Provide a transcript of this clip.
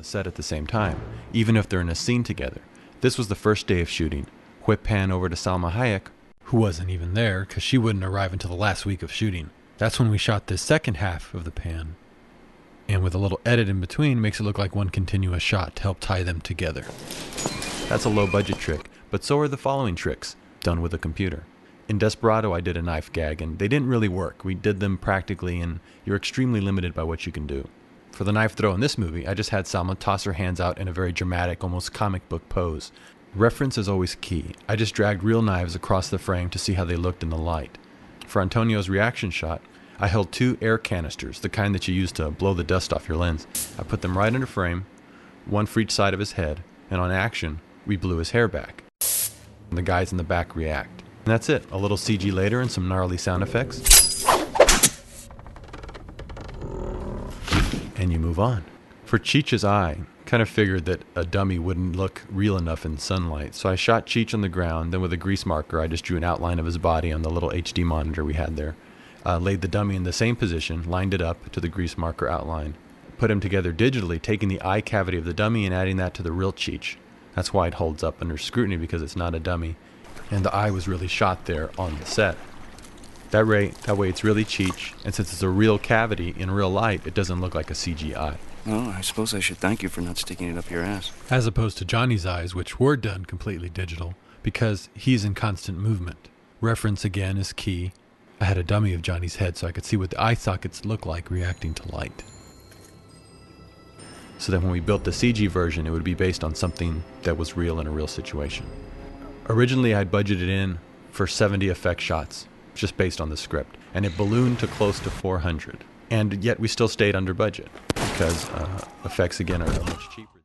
set at the same time, even if they're in a scene together. This was the first day of shooting. Whip pan over to Salma Hayek, who wasn't even there because she wouldn't arrive until the last week of shooting. That's when we shot the second half of the pan. And with a little edit in between, makes it look like one continuous shot to help tie them together. That's a low budget trick, but so are the following tricks, done with a computer. In Desperado, I did a knife gag, and they didn't really work. We did them practically, and you're extremely limited by what you can do. For the knife throw in this movie, I just had Salma toss her hands out in a very dramatic, almost comic book pose. Reference is always key. I just dragged real knives across the frame to see how they looked in the light. For Antonio's reaction shot, I held 2 air canisters, the kind that you use to blow the dust off your lens. I put them right under frame, one for each side of his head, and on action, we blew his hair back. And the guys in the back react. And that's it. A little CG later and some gnarly sound effects. And you move on. For Cheech's eye, kind of figured that a dummy wouldn't look real enough in sunlight, so I shot Cheech on the ground, then with a grease marker I just drew an outline of his body on the little HD monitor we had there. Laid the dummy in the same position, lined it up to the grease marker outline. Put him together digitally, taking the eye cavity of the dummy and adding that to the real Cheech. That's why it holds up under scrutiny, because it's not a dummy. And the eye was really shot there on the set. That way it's really Cheech, and since it's a real cavity in real light, it doesn't look like a CGI. Well, I suppose I should thank you for not sticking it up your ass. As opposed to Johnny's eyes, which were done completely digital, because he's in constant movement. Reference again is key. I had a dummy of Johnny's head so I could see what the eye sockets look like reacting to light. So that when we built the CG version, it would be based on something that was real in a real situation. Originally, I'd budgeted in for 70 effect shots, just based on the script, and it ballooned to close to 400. And yet we still stayed under budget, because effects, again, are much cheaper.